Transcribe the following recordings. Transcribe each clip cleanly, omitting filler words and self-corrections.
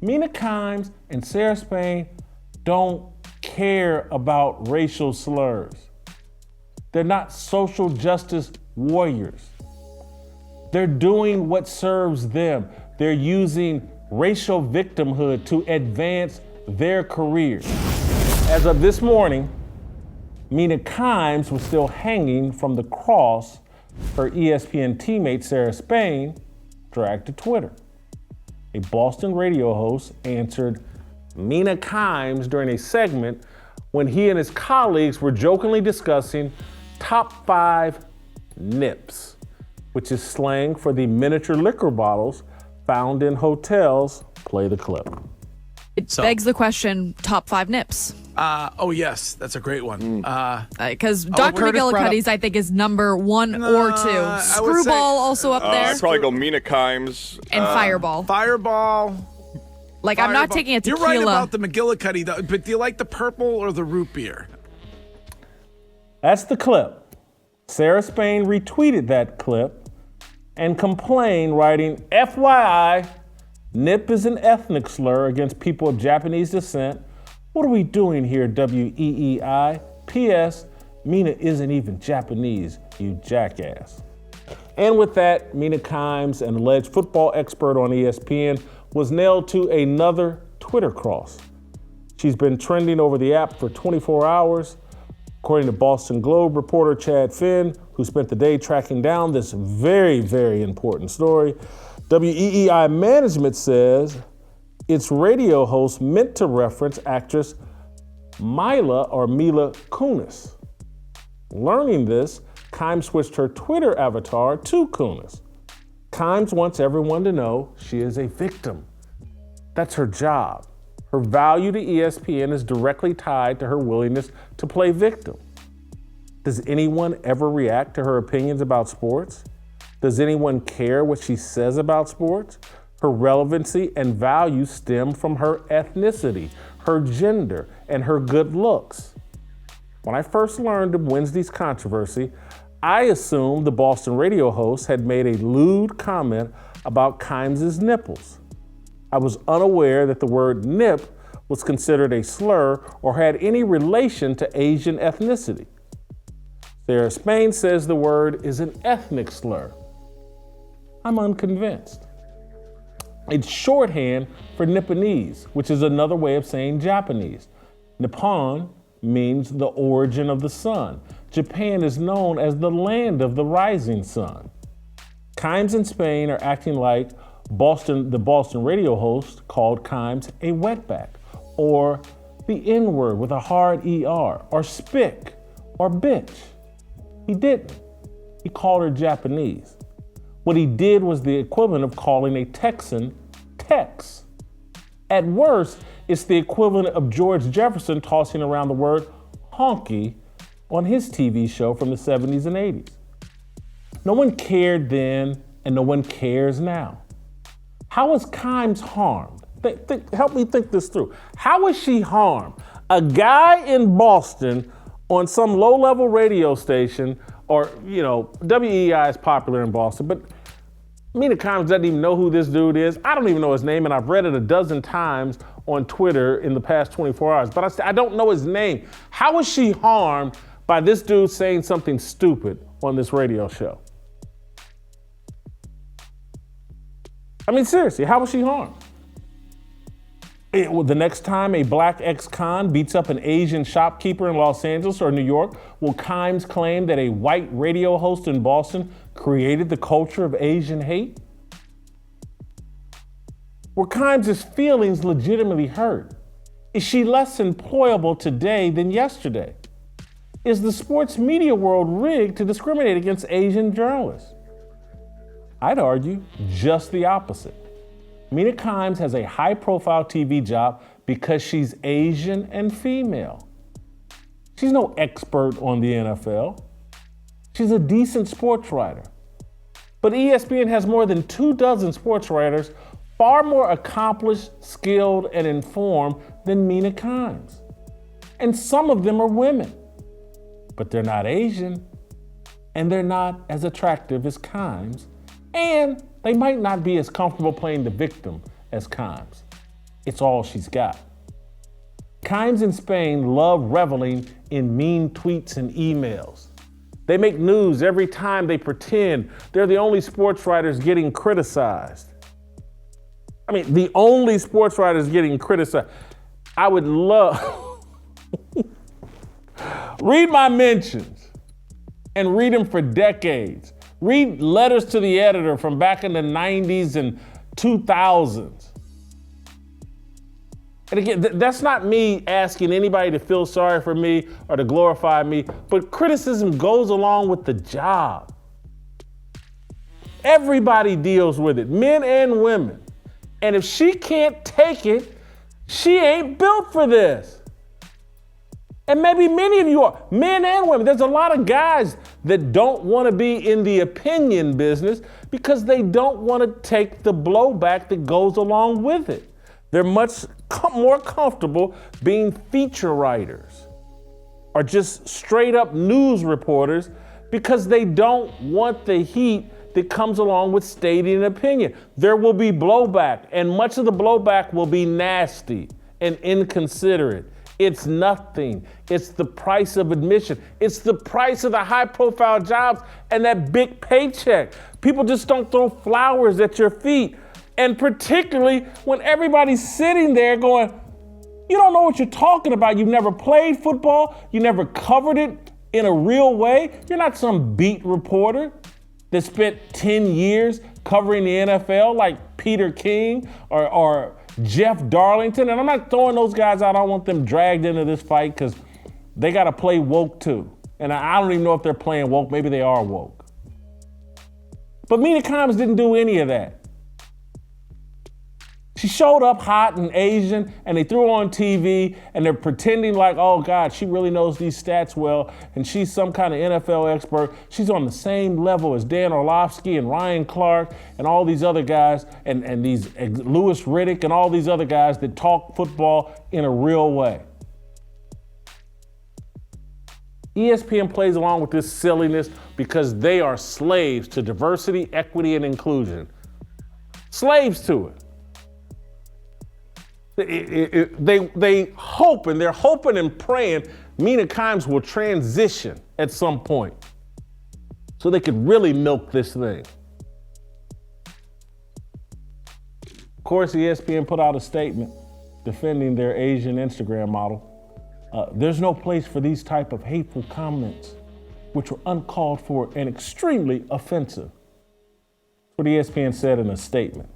Mina Kimes and Sarah Spain don't care about racial slurs. They're not social justice warriors. They're doing what serves them. They're using racial victimhood to advance their careers. As of this morning, Mina Kimes was still hanging from the cross her ESPN teammate Sarah Spain dragged to Twitter. A Boston radio host answered Mina Kimes during a segment when he and his colleagues were jokingly discussing top 5 nips, which is slang for the miniature liquor bottles found in hotels. Play the clip. It begs the question, top 5 nips. Oh, yes, that's a great one. Because Dr. McGillicuddy's, I think, is number 1 or 2. Screwball also up there. I'd probably go Mina Kimes. And Fireball. Fireball. Like, I'm not taking a tequila. You're right about the McGillicuddy, though, but do you like the purple or the root beer? That's the clip. Sarah Spain retweeted that clip and complained, writing, FYI, nip is an ethnic slur against people of Japanese descent. What are we doing here, WEEI? P.S. Mina isn't even Japanese, you jackass. And with that, Mina Kimes, an alleged football expert on ESPN, was nailed to another Twitter cross. She's been trending over the app for 24 hours. According to Boston Globe reporter Chad Finn, who spent the day tracking down this very, very important story, WEEI management says its radio host meant to reference actress Mila Kunis. Learning this, Kimes switched her Twitter avatar to Kunis. Kimes wants everyone to know she is a victim. That's her job. Her value to ESPN is directly tied to her willingness to play victim. Does anyone ever react to her opinions about sports? Does anyone care what she says about sports? Her relevancy and value stem from her ethnicity, her gender, and her good looks. When I first learned of Wednesday's controversy, I assumed the Boston radio host had made a lewd comment about Kimes' nipples. I was unaware that the word nip was considered a slur or had any relation to Asian ethnicity. Sarah Spain says the word is an ethnic slur. I'm unconvinced. It's shorthand for Nipponese, which is another way of saying Japanese. Nippon means the origin of the sun. Japan is known as the land of the rising sun. Kimes and Spain are acting like the Boston radio host called Kimes a wetback, or the N-word with a hard ER, or spick, or bitch. He didn't. He called her Japanese. What he did was the equivalent of calling a Texan Tex. At worst, it's the equivalent of George Jefferson tossing around the word honky on his TV show from the 70s and 80s. No one cared then, and no one cares now. How is Kimes harmed? Help me think this through. How is she harmed? A guy in Boston on some low-level radio station, or, WEI is popular in Boston, but Mina Kimes doesn't even know who this dude is. I don't even know his name, and I've read it a dozen times on Twitter in the past 24 hours, but I don't know his name. How is she harmed by this dude saying something stupid on this radio show? I mean, seriously, how was she harmed? The next time a black ex-con beats up an Asian shopkeeper in Los Angeles or New York, will Kimes claim that a white radio host in Boston created the culture of Asian hate? Were Kimes' feelings legitimately hurt? Is she less employable today than yesterday? Is the sports media world rigged to discriminate against Asian journalists? I'd argue just the opposite. Mina Kimes has a high-profile TV job because she's Asian and female. She's no expert on the NFL. She's a decent sports writer. But ESPN has more than 24 sports writers far more accomplished, skilled, and informed than Mina Kimes. And some of them are women. But they're not Asian, and they're not as attractive as Kimes, and they might not be as comfortable playing the victim as Kimes. It's all she's got. Kimes in Spain love reveling in mean tweets and emails. They make news every time they pretend they're the only sports writers getting criticized. I mean, the only sports writers getting criticized. I would love, read my mentions and read them for decades. Read letters to the editor from back in the 90s and 2000s. And again, that's not me asking anybody to feel sorry for me or to glorify me, but criticism goes along with the job. Everybody deals with it, men and women. And if she can't take it, she ain't built for this. And maybe many of you are, men and women. There's a lot of guys that don't want to be in the opinion business because they don't want to take the blowback that goes along with it. They're much more comfortable being feature writers or just straight up news reporters because they don't want the heat that comes along with stating an opinion. There will be blowback, and much of the blowback will be nasty and inconsiderate. It's nothing. It's the price of admission. It's the price of the high-profile jobs and that big paycheck. People just don't throw flowers at your feet. And particularly when everybody's sitting there going, you don't know what you're talking about. You've never played football. You never covered it in a real way. You're not some beat reporter that spent 10 years covering the NFL like Peter King or Jeff Darlington. And I'm not throwing those guys out. I don't want them dragged into this fight because they got to play woke too. And I don't even know if they're playing woke. Maybe they are woke. But Mina Kimes didn't do any of that. She showed up hot and Asian, and they threw her on TV, and they're pretending like, oh God, she really knows these stats well, and she's some kind of NFL expert. She's on the same level as Dan Orlovsky and Ryan Clark and all these other guys, and these Louis Riddick and all these other guys that talk football in a real way. ESPN plays along with this silliness because they are slaves to diversity, equity, and inclusion. Slaves to it. They hope, and they're hoping and praying Mina Kimes will transition at some point so they could really milk this thing. Of course, ESPN put out a statement defending their Asian Instagram model. There's no place for these type of hateful comments, which were uncalled for and extremely offensive. That's what ESPN said in a statement.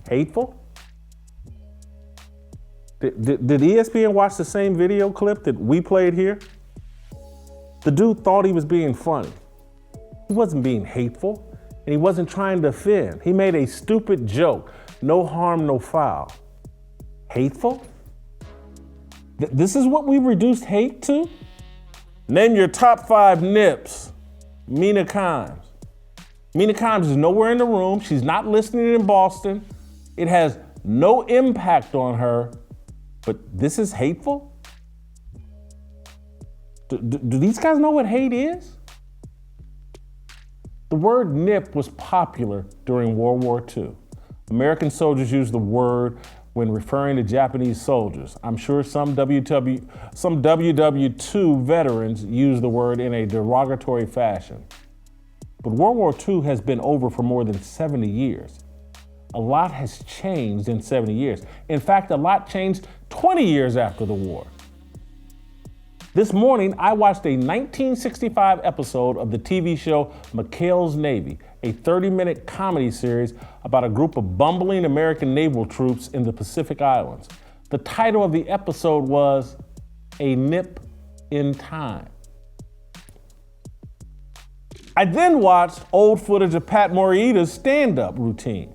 Hateful? Did ESPN watch the same video clip that we played here? The dude thought he was being funny. He wasn't being hateful, and he wasn't trying to offend. He made a stupid joke. No harm, no foul. Hateful? This is what we reduced hate to? Name your top 5 nips. Mina Kimes. Mina Kimes is nowhere in the room. She's not listening in Boston. It has no impact on her, but this is hateful? Do these guys know what hate is? The word nip was popular during World War II. American soldiers used the word when referring to Japanese soldiers. I'm sure some WW2 veterans use the word in a derogatory fashion. But World War II has been over for more than 70 years. A lot has changed in 70 years. In fact, a lot changed 20 years after the war. This morning, I watched a 1965 episode of the TV show McHale's Navy, a 30-minute comedy series about a group of bumbling American naval troops in the Pacific Islands. The title of the episode was A Nip in Time. I then watched old footage of Pat Morita's stand-up routine.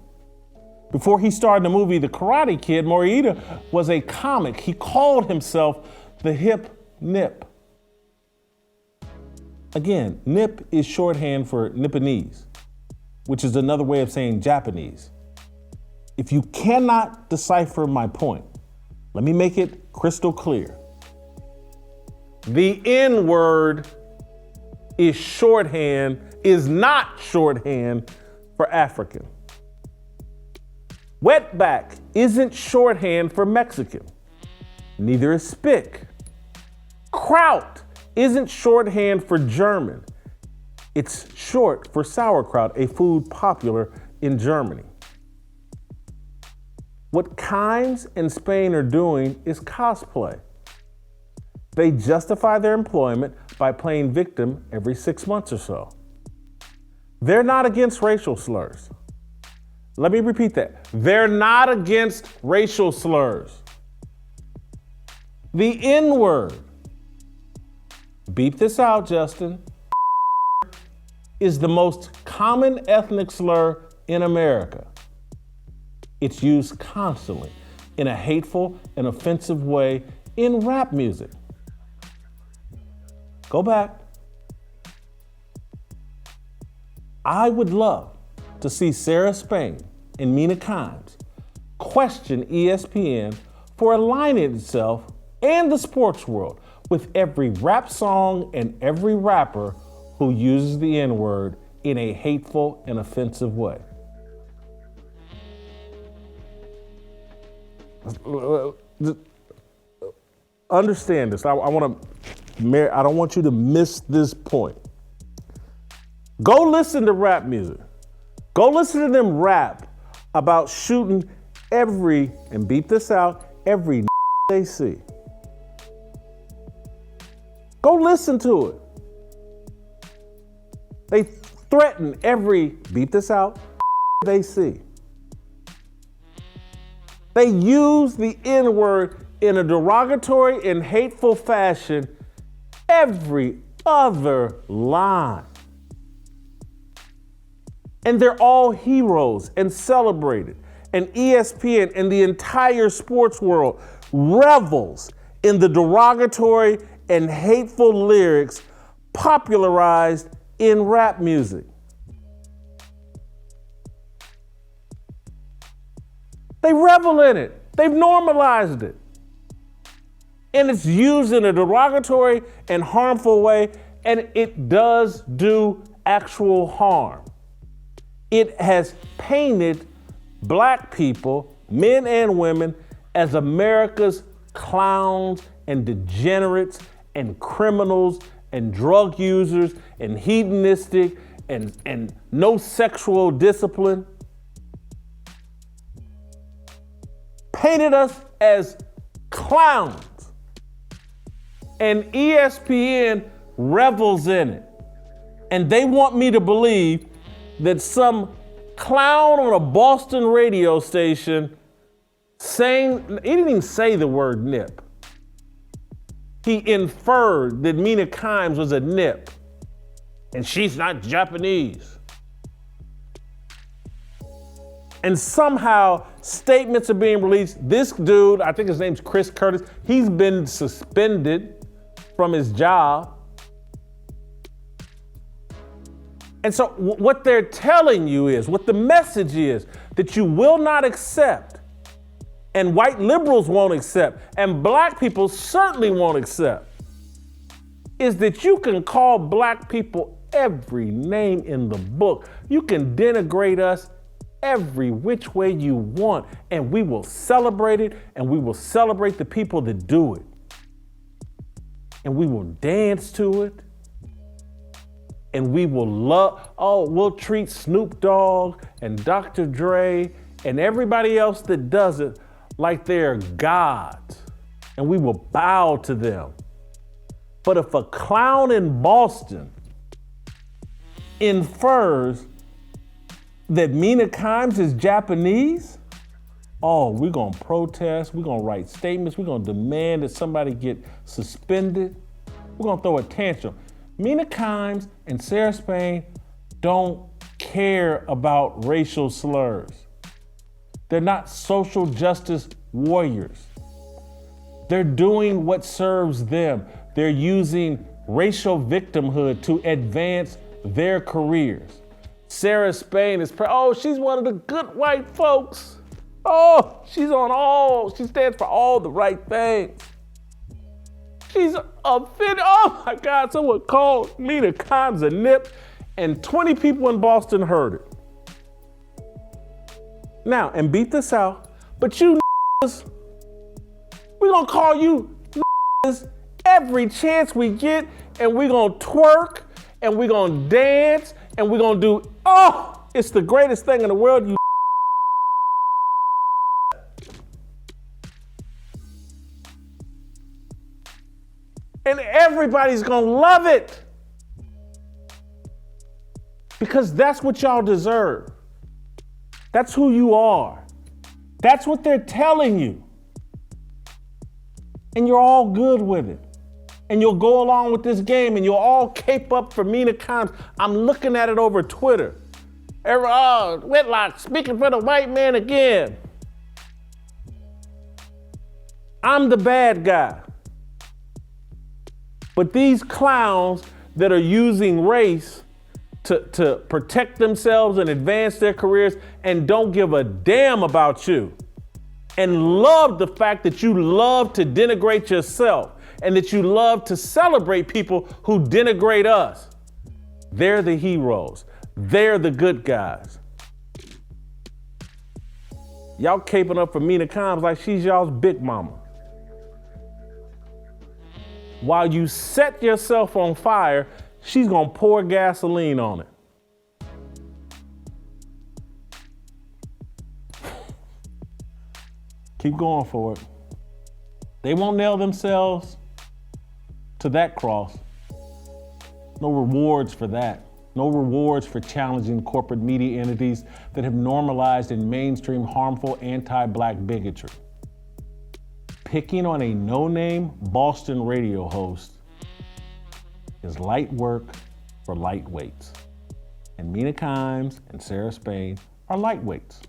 Before he starred in the movie The Karate Kid, Morita was a comic. He called himself the Hip Nip. Again, nip is shorthand for Nipponese, which is another way of saying Japanese. If you cannot decipher my point, let me make it crystal clear. The N-word is not shorthand for African. Wetback isn't shorthand for Mexican. Neither is spick. Kraut isn't shorthand for German. It's short for sauerkraut, a food popular in Germany. What Kimes and Spain are doing is cosplay. They justify their employment by playing victim every 6 months or so. They're not against racial slurs. Let me repeat that. They're not against racial slurs. The N-word, beep this out, Justin, is the most common ethnic slur in America. It's used constantly in a hateful and offensive way in rap music. Go back. I would love to see Sarah Spain and Mina Kimes question ESPN for aligning itself and the sports world with every rap song and every rapper who uses the N-word in a hateful and offensive way. Understand this. I don't want you to miss this point. Go listen to rap music. Go listen to them rap about shooting every, and beep this out, every they see. Go listen to it. They threaten every, beep this out, they see. They use the N-word in a derogatory and hateful fashion every other line. And they're all heroes and celebrated. And ESPN and the entire sports world revels in the derogatory and hateful lyrics popularized in rap music. They revel in it. They've normalized it. And it's used in a derogatory and harmful way, and it does do actual harm. It has painted black people, men and women, as America's clowns and degenerates and criminals and drug users and hedonistic and no sexual discipline. Painted us as clowns. And ESPN revels in it. And they want me to believe that some clown on a Boston radio station saying, he didn't even say the word nip. He inferred that Mina Kimes was a nip, and she's not Japanese. And somehow statements are being released. This dude, I think his name's Chris Curtis, he's been suspended from his job. And so what they're telling you is, what the message is, that you will not accept, and white liberals won't accept, and black people certainly won't accept, is that you can call black people every name in the book. You can denigrate us every which way you want, and we will celebrate it, and we will celebrate the people that do it. And we will dance to it. And we will we'll treat Snoop Dogg and Dr. Dre and everybody else that does it like they're gods. And we will bow to them. But if a clown in Boston infers that Mina Kimes is Japanese, we're gonna protest, we're gonna write statements, we're gonna demand that somebody get suspended, we're gonna throw a tantrum. Mina Kimes and Sarah Spain don't care about racial slurs. They're not social justice warriors. They're doing what serves them. They're using racial victimhood to advance their careers. Sarah Spain is, she's one of the good white folks. She stands for all the right things. She's offended. Oh my God, someone called Mina Kimes a nip, and 20 people in Boston heard it. Now, and beat the South, but you niggas, we gonna call you niggas every chance we get, and we gonna twerk, and we gonna dance, and we gonna do, it's the greatest thing in the world, you. And everybody's gonna love it. Because that's what y'all deserve. That's who you are. That's what they're telling you. And you're all good with it. And you'll go along with this game and you'll all cape up for Mina Kimes. I'm looking at it over Twitter. Whitlock speaking for the white man again. I'm the bad guy. But these clowns that are using race to protect themselves and advance their careers and don't give a damn about you and love the fact that you love to denigrate yourself and that you love to celebrate people who denigrate us. They're the heroes. They're the good guys. Y'all caping up for Mina Kimes like she's y'all's big mama. While you set yourself on fire, she's gonna pour gasoline on it. Keep going for it. They won't nail themselves to that cross. No rewards for that. No rewards for challenging corporate media entities that have normalized in mainstream harmful anti-black bigotry. Picking on a no-name Boston radio host is light work for lightweights. And Mina Kimes and Sarah Spain are lightweights.